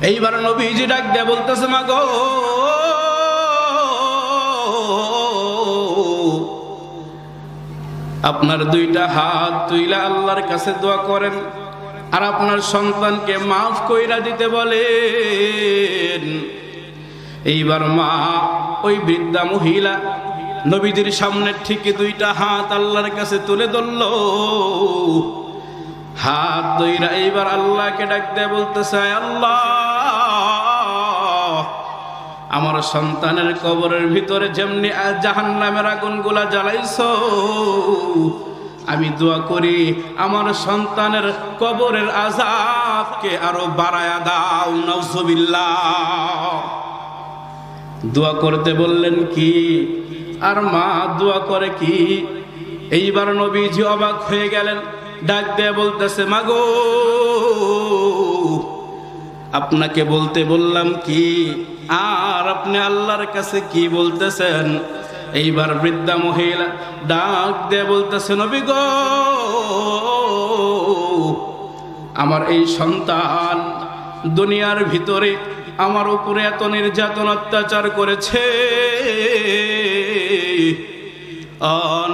এইবার নবীজি ডাক দিয়ে বলতেছে, মা গো, আপনার দুইটা হাত তুইলা আল্লাহর কাছে দোয়া করেন আর আপনার সন্তানকে মাফ কইরা দিতে বলেন। এইবার মা ওই বৃদ্ধা মহিলা নবীজির সামনে ঠিক দুইটা হাত আল্লাহর কাছে তুলে ধরল। হাত ধইরা এইবার আল্লাহকে ডাক দিয়ে বলতেছে, আল্লাহ, আমার সন্তানের কবরের ভিতরে যেমনি জাহান্নামের আগুনগুলা জ্বালাইছো, আমি দোয়া করি আমার সন্তানের কবরের আযাবকে আরো বাড়ায়া দাও। নাউযুবিল্লাহ। দোয়া করতে বললেন কি, আর মা দোয়া করে কি। এইবার নবীজি অবাক হয়ে গেলেন, ডাক দিয়ে বলতেছে, মা গো, আপনাকে বলতে বললাম কি, আর আপনি আল্লাহর কাছে কি বলতেছেন? এইবার বৃদ্ধা মহিলা ডাক দিয়ে বলতেছে, নবী গো, আমার এই সন্তান দুনিয়ার ভিতরে আমার উপরে এত নির্যাতন অত্যাচার করেছে।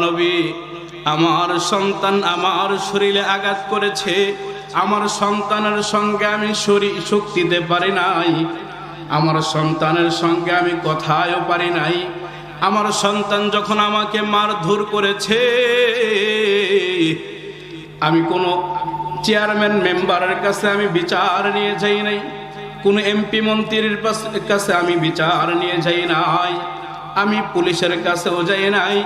নবী, আমার সন্তান আমার শরীরে আঘাত করেছে, আমার সন্তানের সঙ্গে আমি শক্তি দিতে পারি নাই, আমার সন্তানের সঙ্গে আমি কথায়ও পারি নাই। আমার সন্তান যখন আমাকে মারধর করেছে, আমি কোনো চেয়ারম্যান মেম্বারের কাছে আমি বিচার নিয়ে যাই নাই, কোনো এমপি মন্ত্রীর কাছে আমি বিচার নিয়ে যাই নাই, আমি পুলিশের কাছেও যাই নাই।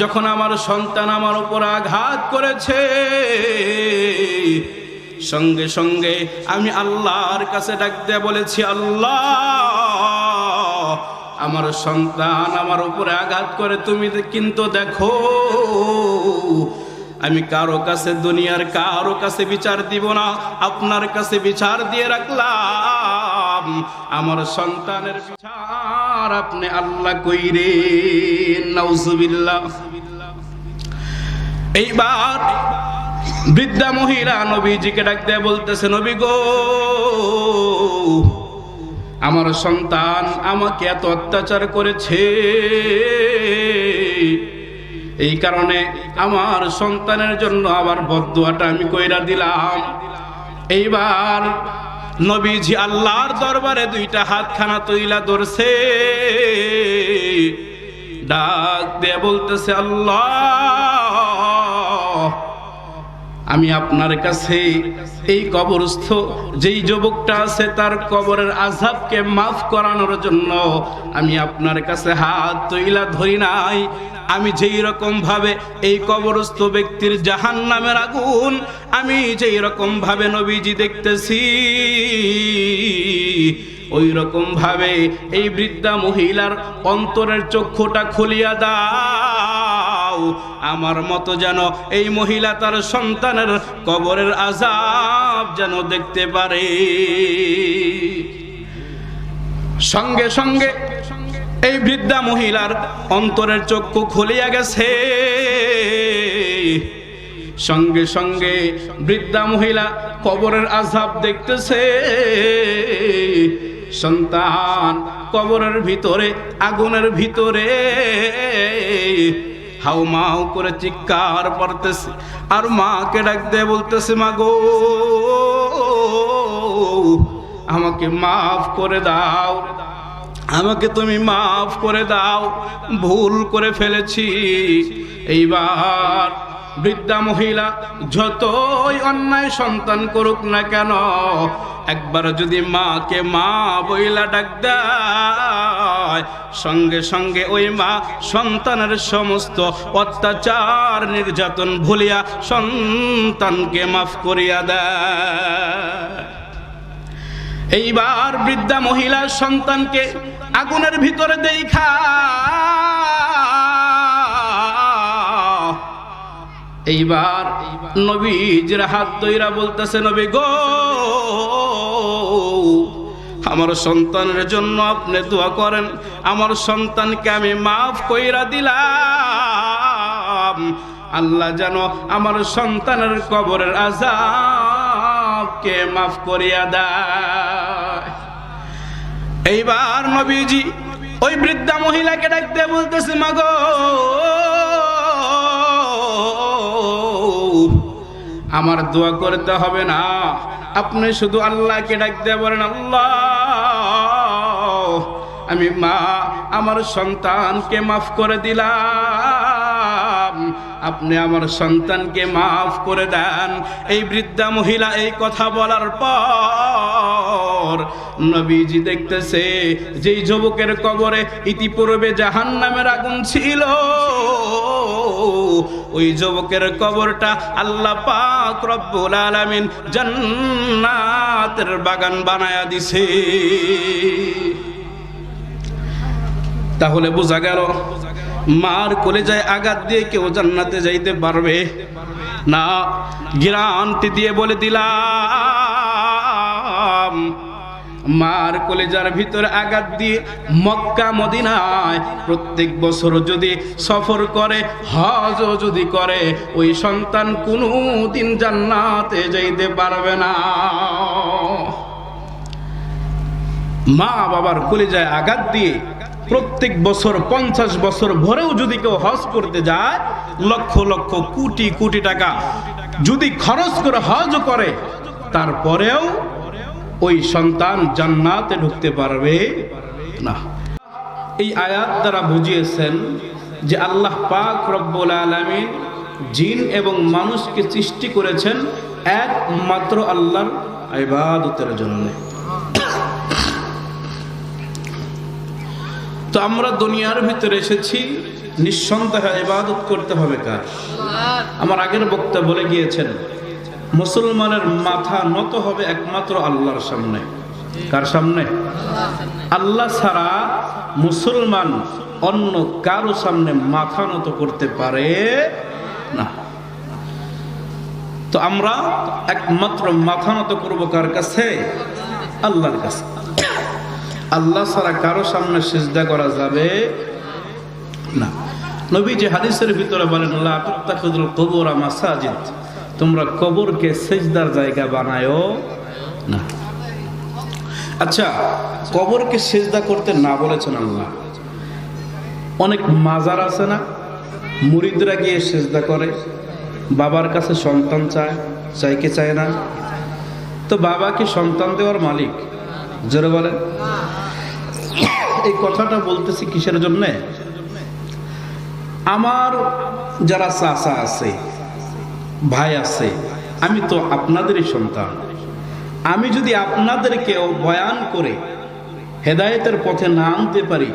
যখন আমার সন্তান আমার উপর আঘাত করেছে, সঙ্গে সঙ্গে আমি আল্লাহর কাছে ডাক দিয়ে বলেছি, আল্লাহ, আমার সন্তান আমার উপরে আঘাত করে তুমি কিন্তু দেখো, আমি কারো কাছে, দুনিয়ার কারো কাছে বিচার দিব না, আপনার কাছে বিচার দিয়ে রাখলাম। আমার সন্তানের বিচার আপনি আল্লাহ কইরেন। নাউযুবিল্লাহ। এইবার বৃদ্ধা মহিলা নবীজিকে ডাক দিয়ে বলতেছে, নবী গো, আমার সন্তান আমাকে এত অত্যাচার করেছে, এই কারণে আমার সন্তানের জন্য আবার বদদুয়াটা আমি কইরা দিলাম। এইবার নবীজি আল্লাহর দরবারে দুইটা হাতখানা তুইলা ধরছে, ডাক দিয়ে বলতেছে, আল্লাহ, আমি আপনার কাছে এই কবরস্থ যেই যুবকটা আছে তার কবরের আযাবকে মাফ করানোর জন্য আমি আপনার কাছে হাত তুইলা ধরি নাই। আমি যেই রকম ভাবে এই কবরস্থ ব্যক্তির জাহান্নামের আগুন আমি যেই রকম ভাবে নবীজি দেখতেছি, ওই রকম ভাবে এই বৃদ্ধা মহিলার অন্তরের চক্ষুটা খুলিয়া দাও, আমার মতো যেন এই মহিলা তার সন্তানের কবরের আযাব যেন দেখতে পারে। সঙ্গে সঙ্গে এই বৃদ্ধা মহিলার অন্তরের চক্ষু খুলিয়া গেছে। সঙ্গে সঙ্গে বৃদ্ধা মহিলা কবরের আযাব দেখতেছে। সন্তান কবরের ভিতরে, আগুনের ভিতরে হাউমাউ করে চিৎকার করতেছে, আর মাকে ডাক দিয়ে বলতেছে, মা গো, আমাকে মাফ করে দাও, আমাকে তুমি মাফ করে দাও, ভুল করে ফেলেছি। এইবার বৃদ্ধা মহিলা যতই অন্যায় সন্তান করুক না কেন, একবার যদি মাকে মা বইলা ডাক দেয়, সঙ্গে সঙ্গে ওই মা সন্তানের সমস্ত অত্যাচার নির্যাতন ভুলিয়া সন্তানকে মাফ করিয়া দেয়। এইবার বৃদ্ধা মহিলার সন্তানকে আগুনের ভিতরে দেখা এইবার নবীজির হাত ধইরা বলতেছে, নবী গো, আমার সন্তানের জন্য আপনি দোয়া করেন, আমার সন্তানকে আমি মাফ কইরা দিলাম, আল্লাহ যেন আমার সন্তানের কবরের আযাবকে মাফ করিয়া দেয়। এইবার নবীজি ওই বৃদ্ধা মহিলাকে ডাকতে বলতেছে, মাগো আমার দোয়া করতে হবে না, আপনি শুধু আল্লাহকে ডাকতে বলেন, আল্লাহ আমি আমার সন্তানকে মাফ করে দিলাম, আপনি আমার সন্তানকে মাফ করে দেন। এই বৃদ্ধা মহিলা এই কথা বলার পর নবীজি দেখতেছে যেই যুবকের কবরে ইতিপূর্বে জাহান্নামের আগুন ছিল, ওই যুবকের কবরটা আল্লাহ পাক রব্বুল আলামিন জান্নাতের বাগান বানায়া দিছে। তাহলে বোঝা গেল মার কলেজায় আঘাত দিয়ে কেউ জান্নাতে যাইতে পারবে না। গ্যারান্টি দিয়ে বলে দিলাম, মার কলেজার ভিতরে আঘাত দিয়ে মক্কা মদিনায় প্রত্যেক বছর যদি সফর করে, হজও যদি করে, ওই সন্তান কোনোদিন জান্নাতে যাইতে পারবে না। মা বাবার কলেজায় আঘাত দিয়ে প্রত্যেক বছর 50 বছর ভরেও যদি কেউ হজ করতে যায়, লক্ষ লক্ষ কোটি কোটি টাকা যদি খরচ করে হজ করে, তারপরেও ওই সন্তান জান্নাতে ঢুকতে পারবে না। এই আয়াত দ্বারা বুঝিয়েছেন যে আল্লাহ পাক রব্বুল আলামিন জিন এবং মানুষকে সৃষ্টি করেছেন একমাত্র আল্লাহর ইবাদতের জন্য। তো আমরা দুনিয়ার ভিতরে এসেছি, নিঃসন্দেহে ইবাদত করতে হবে কার? আমার আগের বক্তা বলে গিয়েছেন, মুসলমানের মাথা নত হবে একমাত্র আল্লাহর সামনে। কার সামনে? আল্লাহ ছাড়া মুসলমান অন্য কারো সামনে মাথা নত করতে পারে না। তো আমরা একমাত্র মাথা নত করবো কার কাছে? আল্লাহর কাছে। আল্লাহ ছাড়া কারো সামনে সিজদা করা যাবে না। নবী যে হাদিসের ভিতরে বলেন, লা তাত্তাখিযুল কুবুরা মাসাজিদ, তোমরা কবরকে সিজদার জায়গা বানায়ো না। আচ্ছা, কবরকে সিজদা করতে না বলেছেন আল্লাহ। অনেক মাজার আছে না, মুরিদরা গিয়ে সিজদা করে, বাবার কাছে সন্তান চায়, চাইকে চায় না। তো বাবা কি সন্তান দেওয়ার মালিক? জোরে বলেন। এই কথাটা বলতেছি কিসের জন্য? আমার যারা চাচা আছে, ভাই আছে, আমি তো আপনাদেরই সন্তান। আমি যদি আপনাদেরকেও বয়ান করে হেদায়েতের পথে না আনতে পারি,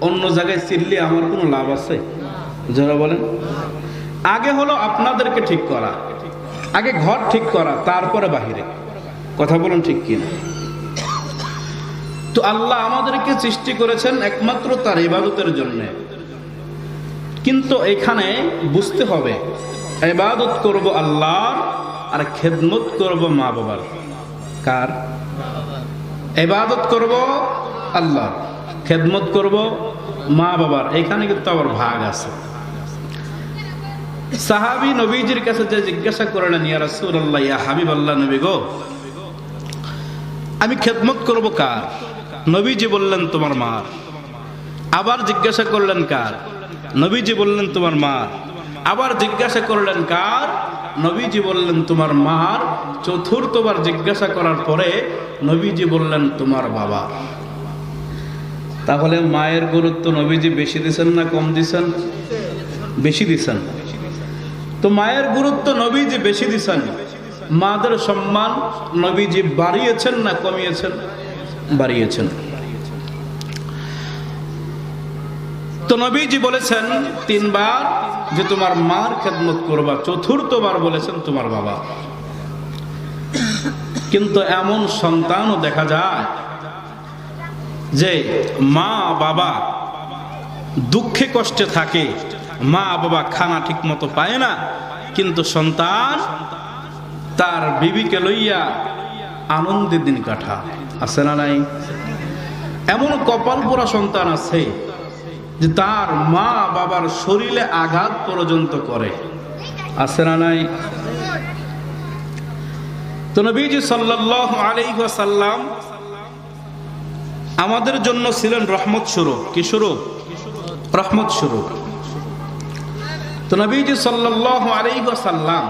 অন্য জায়গায় চিল্লে আমার কোনো লাভ আছে? যারা বলেন, আগে হলো আপনাদেরকে ঠিক করা, আগে ঘর ঠিক করা, তারপরে বাহিরে। কথা বলুন ঠিক কিনা? তো আল্লাহ আমাদেরকে সৃষ্টি করেছেন একমাত্র তার ইবাদতের জন্য। কিন্তু এখানে বুঝতে হবে, ইবাদত করব আল্লাহর আর খেদমত করব মা বাবার। কার? ইবাদত করব আল্লাহর, খেদমত করব মা বাবার। এখানে কিন্তু আবার ভাগ আছে। সাহাবী নবীজির কাছে যে জিজ্ঞাসা করলেন, ইয়া রাসূলুল্লাহ, ইয়া হাবিবাল্লাহ, নবী গো, আমি খেদমত করব কার? নবীজি বললেন তোমার মার। আবার জিজ্ঞাসা করলেন কার? নবীজি বললেন তোমার মার। আবার জিজ্ঞাসা করলেন কার? নবীজি বললেন তোমার মার। চতুর্থবার জিজ্ঞাসা করার পরে নবীজি বললেন তোমার বাবা। তাহলে মায়ের গুরুত্ব নবীজি বেশি দিছেন না কম দিছেন? বেশি দিছেন। তো মায়ের গুরুত্ব নবীজি বেশি দিছেন, মাদের সম্মান নবীজি বাড়িয়েছেন না কমিয়েছেন? বাড়িয়েছেন। তো নবীজি বলেছেন 3 বার যে তোমার মার খেদমত করবা, চতুর্থবার বলেছেন তোমার বাবা। কিন্তু এমন সন্তানও দেখা যায় যে মা বাবা দুঃখে কষ্টে থাকে, মা বাবা খানা ঠিক মতো পায় না, কিন্তু সন্তান তার বিবিকে লইয়া আনন্দের দিন কাটা। আছে না নাই? এমন কপাল পোড়া সন্তান আছে যে তার মা বাবার শরীরে আঘাত পর্যন্ত করে। আছে না নাই? তো নবীজি সাল্লাল্লাহু আলাইহি ওয়াসাল্লাম আমাদের জন্য ছিলেন রহমত স্বরূপ। কি স্বরূপ? রহমত স্বরূপ। তো নবীজি সাল্লাল্লাহু আলাইহি ওয়াসাল্লাম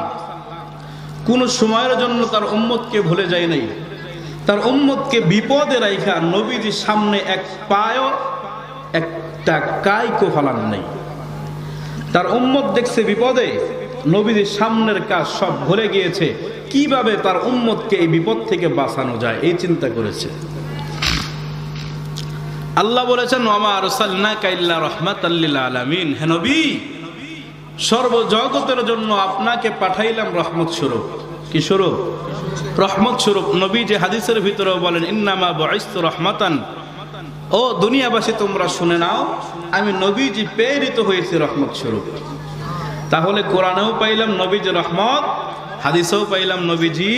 কোন সময়ের জন্য তার উম্মতকে ভুলে যায় নাই। তার উম্মতকে বিপদে রাইখা নবীজির সামনে এক পায়ও একটা কাইকো ফালান নাই। তার উম্মত দেখছে বিপদে, নবীজির সামনের কাজ সব ভুলে গিয়েছে, কিভাবে তার উম্মতকে এই বিপদ থেকে বাঁচানো যায় এই চিন্তা করেছে। আল্লাহ বলেছেন, ওয়া আরসালনাকা ইল্লা রাহমাতাল লিল আলামিন, হে নবী সর্বজগতের জন্য আপনাকে পাঠাইলাম রহমত স্বরূপ। কি স্বরূপ? রহমত স্বরূপ। নবী যে হাদিসের ভিতরেও বলেন, ইন্নামা বুইসতু রাহমাতান, ও দুনিয়াবাসী তোমরা শুনে নাও, আমি নবীজি প্রেরিত হয়েছি রহমত স্বরূপ। তাহলে কোরআনেও পাইলাম নবীজি রহমত, হাদিসেও পাইলাম নবীজি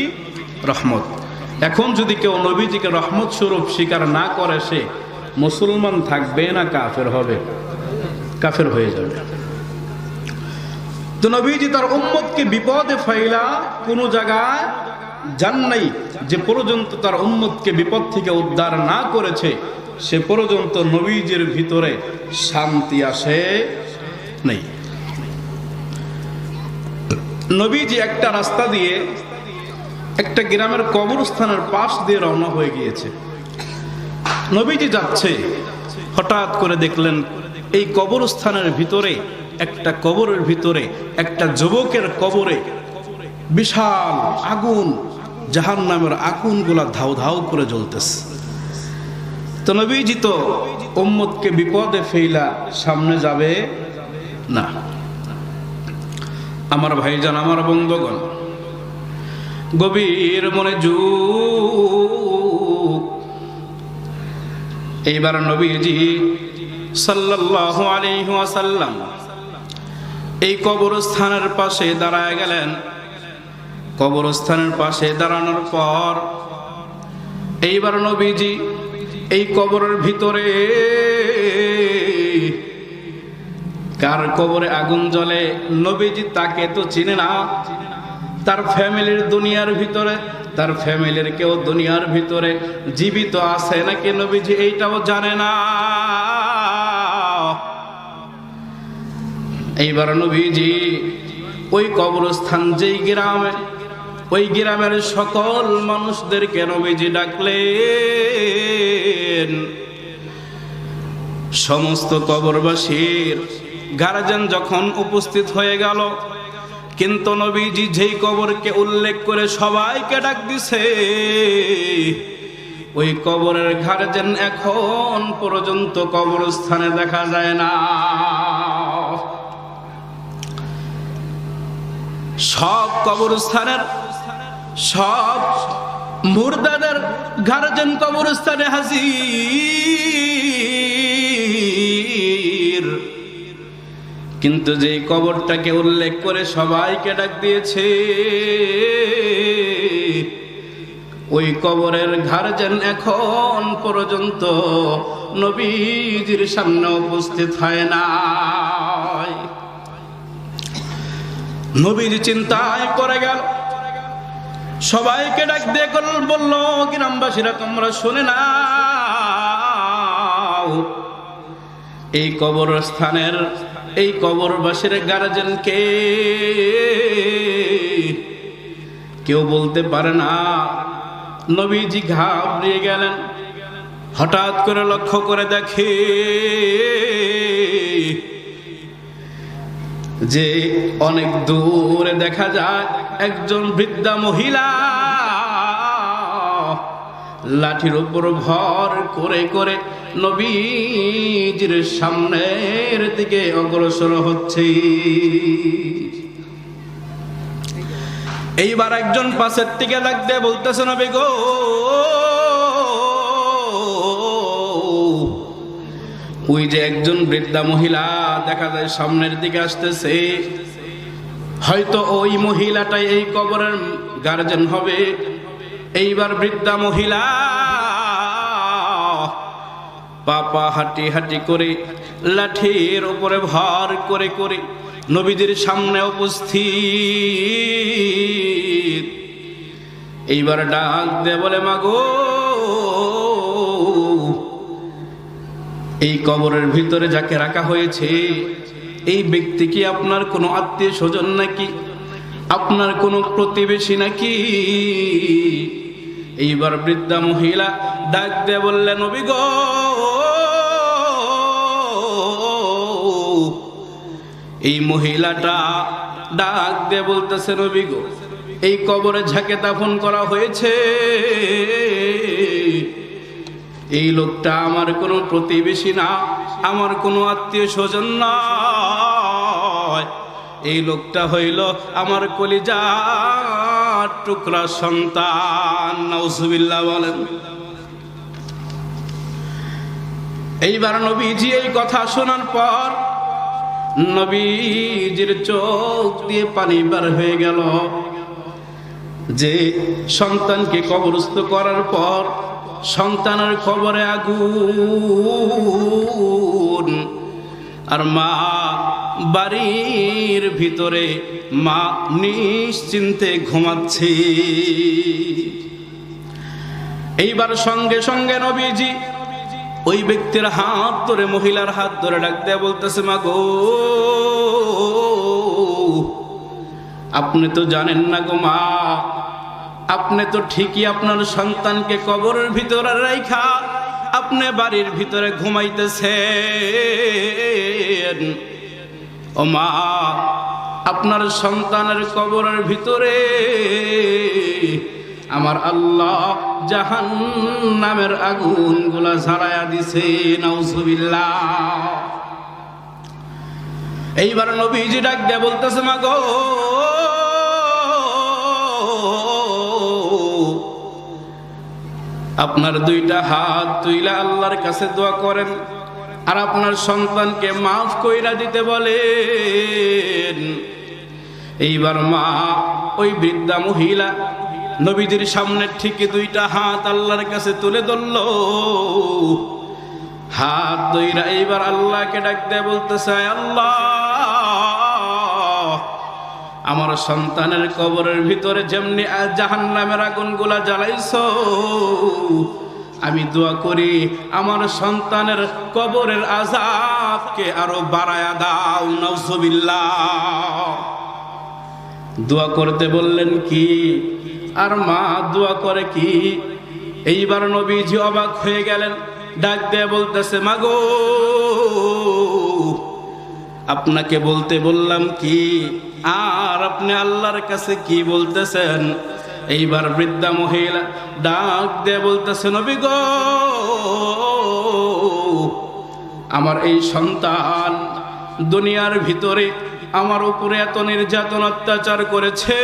রহমত। এখন যদি কেউ নবীজিকে রহমত স্বরূপ স্বীকার না করে, সে মুসলমান থাকবে না কাফের হবে? কাফের হয়ে যাবে। তো নবীজি তার উম্মতকে বিপদে ফাইলা কোন জায়গায় যান নাই, যে পর্যন্ত তার উম্মতকে বিপদ থেকে উদ্ধার না করেছে সে পর্যন্ত নবীজির ভিতরে শান্তি আসে নাই। নবীজি একটা রাস্তা দিয়ে একটা গ্রামের কবরস্থানের পাশ দিয়ে রওনা হয়ে গিয়েছে। নবীজি যাচ্ছে, হঠাৎ করে দেখলেন এই কবরস্থানের ভিতরে, একটা কবরের ভিতরে একটা যুবকের কবরে বিশাল আগুন, জাহান্নামের আগুনগুলা ধাউ ধাউ করে জ্বলতেছে। তো নবীজি তো উম্মতকে বিপদে ফেলা সামনে যাবে না। আমার ভাইজান, আমার বন্ধুগণ, গভীর মনে যুগ। এইবার নবীজি সাল্লাল্লাহু আলাইহি ওয়াসাল্লাম এই কবরস্থানের পাশে দাঁড়ায় গেলেন। কবরস্থানের পাশে দাঁড়ানোর পর এইবার নবীজি এই কবরের ভিতরে কার কবরে আগুন জ্বলে নবীজি তাকে তো চিনে না। তার ফ্যামিলির দুনিয়ার ভিতরে, তার ফ্যামিলির কেউ দুনিয়ার ভিতরে জীবিত আছে নাকি নবীজি এইটাও জানে না। এইবার নবীজি ওই কবরস্থান যেই গ্রামে, ওই গ্রামের সকল মানুষদেরকে নবীজি ডাকলেন। সমস্ত কবরবাসীর গার্জিয়ান যখন উপস্থিত হয়ে গেল, কিন্তু নবীজি যেই কবরকে উল্লেখ করে সবাইকে ডাক দিছে, ওই কবরের গার্জিয়ান এখন পর্যন্ত কবরস্থানে দেখা যায় না। সব কবরস্থানের সব মুর্দাদের গার্জিয়ান কবরস্থানে হাজির, কিন্তু যে কবরটাকে উল্লেখ করে সবাইকে ডাক দিয়েছে, ওই কবরের গার্জিয়ান এখন পর্যন্ত নবীজির সামনে উপস্থিত হয় না। নবীজি চিন্তায় পড়ে গেল, সবাইকে ডাক দিয়ে বলল, গ্রামবাসীরা তোমরা শুনে নাও, এই কবরস্থানের এই কবরবাসীর গার্জিয়ানকে কেউ বলতে পারে না। নবীজি ঘাবড়িয়ে গেলেন। হঠাৎ করে লক্ষ্য করে দেখে যে অনেক দূরে দেখা যায় একজন বৃদ্ধা মহিলা লাঠির উপর ভর করে করে নবীজির সামনের দিকে অগ্রসর হচ্ছে। এইবার একজন পাশের দিকে ডাক দিয়ে বলতেছে, নবী গো, ওই যে একজন বৃদ্ধা মহিলা দেখা যায় সামনের দিকে আসতেছে, হয়তো ওই মহিলাটাই এই কবরের গার্জিয়ান হবে। এইবার বৃদ্ধা মহিলা পাপা হাঁটি হাঁটি করে লাঠির উপরে ভর করে করে নবীজির সামনে উপস্থিত। এইবার ডাক দে বলে, মাগো এই কবরের ভিতরে যাকে রাখা হয়েছে এই ব্যক্তি কি আপনার কোনো আত্মীয় স্বজন নাকি, আপনার কোনো প্রতিবেশী নাকি? এইবার বৃদ্ধা মহিলা ডাক দিয়ে বললেন, নবী গো, এই মহিলাটা ডাক দিয়ে বলতেছে, নবী গো, এই কবরে যাকে দাফন করা হয়েছে এই লোকটা আমার কোনো প্রতিবেশী না, আমার কোনো আত্মীয় স্বজন নয়, এই লোকটা হইল আমার কলিজার টুকরা সন্তান। নাউজুবিল্লাহ বলেন। এইবার নবীজি এই কথা শোনার পর নবীজির চোখ দিয়ে পানি বের হয়ে গেল যে সন্তানকে কবরস্থ করার পর সন্তানের কবরে আগুন, আর মা বাড়ির ভিতরে মা নিশ্চিন্তে ঘুমাচ্ছে। এইবার সঙ্গে সঙ্গে নবীজি ওই ব্যক্তির হাত ধরে, মহিলার হাত ধরে ডাক দেয়া বলতেছে, মা গো, আপনি তো জানেন না গো মা, আপনি তো ঠিকই আপনার সন্তানকে কবরের ভিতরে রাইখা আপনি বাড়ির ভিতরে ঘুমাইতেছেন। ও মা, আপনার সন্তানের কবরের ভিতরে আমার আল্লাহ জাহান্নামের আগুনগুলা ঝরায়া দিছে। নাউজুবিল্লাহ। এইবার নবীজি ডাক দিয়ে বলতেছে, মা গো, আপনার দুইটা হাত তুইলা আল্লাহর কাছে দোয়া করেন আর আপনার সন্তানকে মাফ কইরা দিতে বলেন। এইবার মা ওই বৃদ্ধা মহিলা নবীজির সামনে ঠিক দুইটা হাত আল্লাহর কাছে তুলে ধরল, হাত ধইরা এইবার আল্লাহকে ডাক দিয়ে বলতেছে, আল্লাহ, আমার সন্তানের কবরের ভিতরে যেমনি জাহান্নামের আগুনগুলা জ্বালাইছো, আমি দোয়া করি আমার সন্তানের কবরের আযাবকে আরো বাড়ায়া দাও। নাউজুবিল্লাহ। দোয়া করতে বললেন কি, আর মা দোয়া করে কি। এইবার নবীজি অবাক হয়ে গেলেন, ডাক দিয়ে বলতেছে, মা গো, আপনাকে বলতে বললাম কি, আর আপনি আল্লাহর কাছে কি বলতেছেন? এইবার বৃদ্ধা মহিলা ডাক দিয়ে বলতেছে, নবী গো, আমার এই সন্তান দুনিয়ার ভিতরে আমার উপরে এত নির্যাতন অত্যাচার করেছে,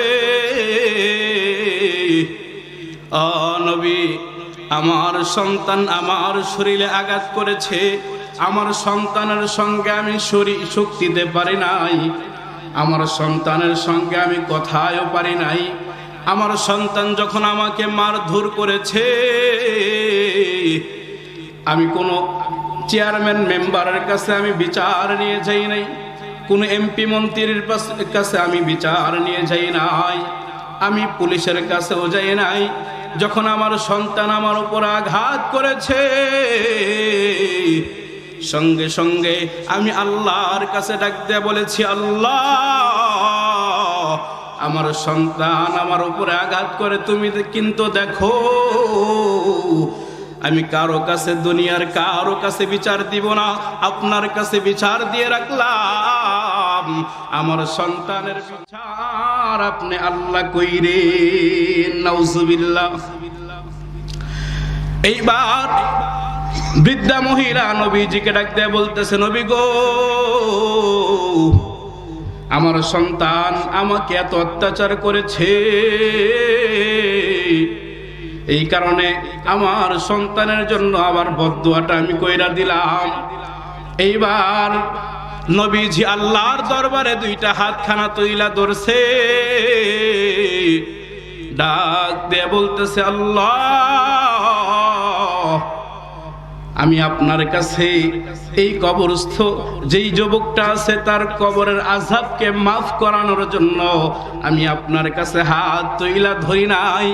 নবী, আমার সন্তান আমার শরীরে আঘাত করেছে, আমার সন্তানের সঙ্গে আমি শক্তি দিতে পারি নাই, আমার সন্তানের সঙ্গে আমি কথায়ও পারি নাই, আমার সন্তান যখন আমাকে মারধর করেছে আমি কোনো চেয়ারম্যান মেম্বারের কাছে আমি বিচার নিয়ে যাই নাই, কোনো এমপি মন্ত্রীর কাছে আমি বিচার নিয়ে যাই নাই, আমি পুলিশের কাছেও যাই নাই। যখন আমার সন্তান আমার উপর আঘাত করেছে সঙ্গে সঙ্গে আমি আল্লাহর কাছে ডাক দিয়ে বলেছি, আল্লাহ, আমার সন্তান আমার উপরে আঘাত করে তুমি কিন্তু দেখো, আমি কারো কাছে, দুনিয়ার কারো কাছে বিচার দিব না, আপনার কাছে বিচার দিয়ে রাখলাম, আমার সন্তানের বিচার আপনি আল্লাহ কইরেন। নাউজুবিল্লাহ। এইবার বৃদ্ধা মহিলা নবীজিকে ডাক দিয়ে বলতেছে, নবী গো, আমার সন্তান আমাকে এত অত্যাচার করেছে, এই কারণে আমার সন্তানের জন্য আবার বদদুয়াটা আমি কইরা দিলাম। এইবার নবীজি আল্লাহর দরবারে দুইটা হাতখানা তুইলা ধরছে, ডাক দিয়ে বলতেছে, আল্লাহ, আমি আপনার কাছে এই কবরস্থ যেই যুবকটা আছে তার কবরের আযাবকে মাফ করানোর জন্য আমি আপনার কাছে হাত তুইলা ধরি নাই,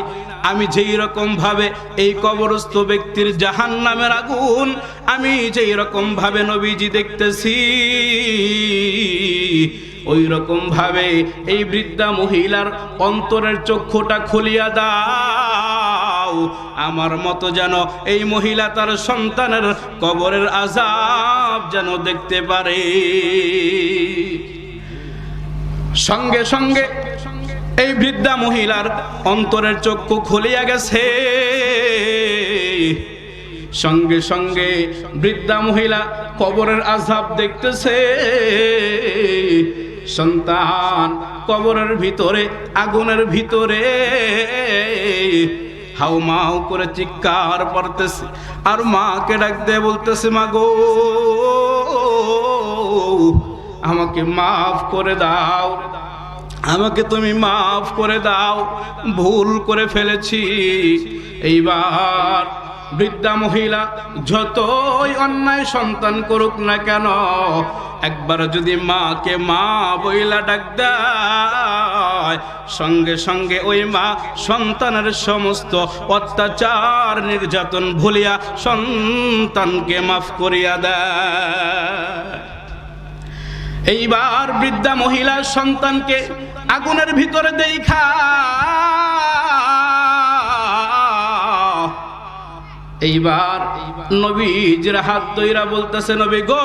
আমি যেই রকম ভাবে এই কবরস্থ ব্যক্তির জাহান্নামের আগুন আমি যেই রকম ভাবে নবীজি দেখতেছি, ওই রকম ভাবে এই বৃদ্ধা মহিলার অন্তরের চক্ষুটা খুলিয়া দাও, আমার মতো যেন এই মহিলা তার সন্তানের কবরের আযাব যেন দেখতে পারে। সঙ্গে সঙ্গে এই বৃদ্ধা মহিলার অন্তরের চক্ষু খুলিয়া গেছে। সঙ্গে সঙ্গে বৃদ্ধা মহিলা কবরের আযাব দেখতেছে। সন্তান কবরের ভিতরে আগুনের ভিতরে হাউমাউ করে চিৎকার করতেছে, আর মাকে ডাক দিয়ে বলতেছে, মা গো আমাকে মাফ করে দাও, আমাকে তুমি মাফ করে দাও, ভুল করে ফেলেছি। এইবার বৃদ্ধা মহিলা যতই অন্যায় সন্তান করুক না কেন, একবার যদি মাকে মা বইলা ডাক দেয়, সঙ্গে সঙ্গে ওই মা সন্তানের সমস্ত অত্যাচার নির্যাতন ভুলিয়া সন্তানকে মাফ করিয়া দেয়। এইবার বৃদ্ধা মহিলা সন্তানকে আগুনের ভিতরে দেখা এইবার নবীজির হাত ধইরা বলতেছে, নবী গো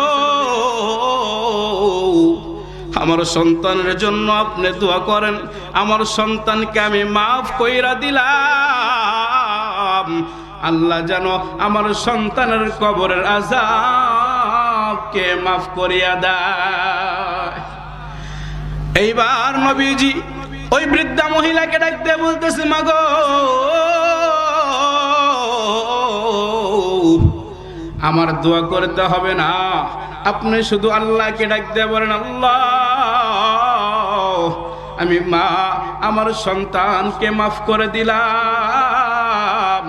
আমার সন্তানের জন্য আপনি দোয়া করেন, আমার সন্তানকে আমি মাফ কইরা দিলাম, আল্লাহ যেন আমার সন্তানের কবরের আযাবকে মাফ করিয়া দেয়। এইবার নবীজি ওই বৃদ্ধা মহিলাকে ডাক দিয়ে বলতেছে, মা গো আমার দোয়া করতে হবে না, আপনি শুধু আল্লাহকে ডাক দিয়ে বলেন, আল্লাহ আমি মা আমার সন্তানকে মাফ করে দিলাম,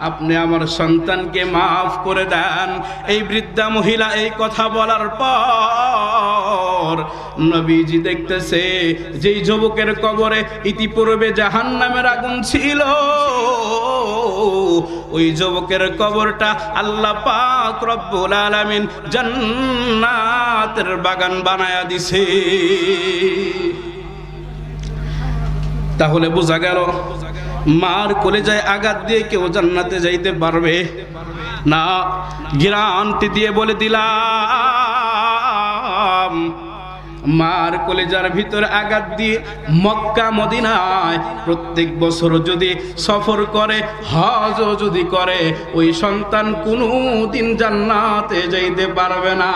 আপনি আমার সন্তানকে মাফ করে দেন। এই বৃদ্ধা মহিলা এই কথা বলার পর নবীজি দেখতেছে যেই যুবকের কবরে ইতিপূর্বে জাহান্নামের আগুন ছিল, ওই যুবকের কবরটা আল্লাহ পাক রব্বুল আলামিন জান্নাতের বাগান বানায়া দিছে। তাহলে বোঝা গেল মার কলেজায় আঘাত দিয়ে কেউ জান্নাতে যাইতে পারবে না। গ্যারান্টি দিয়ে বলে দিলাম, মার কলেজার ভিতরে আঘাত দিয়ে মক্কা মদিনায় প্রত্যেক বছর যদি সফর করে, হজ যদি করে, ওই সন্তান কোনোদিন জান্নাতে যাইতে পারবে না।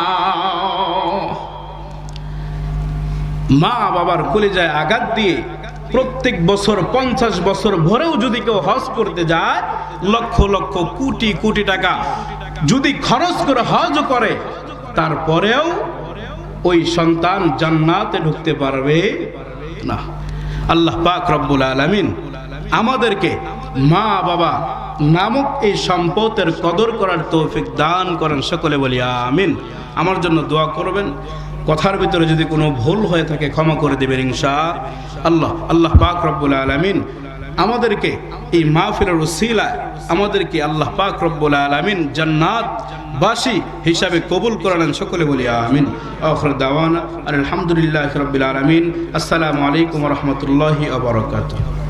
মা বাবার কলেজায় আঘাত দিয়ে প্রত্যেক বছর 50 বছর ভরেও যদি কেউ হজ করতে যায়, লক্ষ লক্ষ কোটি কোটি টাকা যদি খরচ করে হজ করে, তারপরেও ওই সন্তান জান্নাতে ঢুকতে পারবে না। আল্লাহ পাক রব্বুল আলামিন আমাদেরকে মা বাবা নামক এই সম্পদের কদর করার তৌফিক দান করেন। সকলে বলি আমিন। আমার জন্য দোয়া করবেন। কথার ভিতরে যদি কোনো ভুল হয়ে থাকে ক্ষমা করে দেবেন ইনশাআল্লাহ। আল্লাহ পাক রব্বুল আলামিন আমাদেরকে এই মাহফিলের উসিলায় আমাদেরকে আল্লাহ পাক রব্বুল আলামিন জান্নাতবাসী হিসাবে কবুল করেন। সকলে বলি আমিন। আখির দাওয়ানা আলহামদুলিল্লাহি রাব্বিল আলামিন। আসসালামু আলাইকুম ওয়া রাহমাতুল্লাহি ওয়া বারাকাতুহু।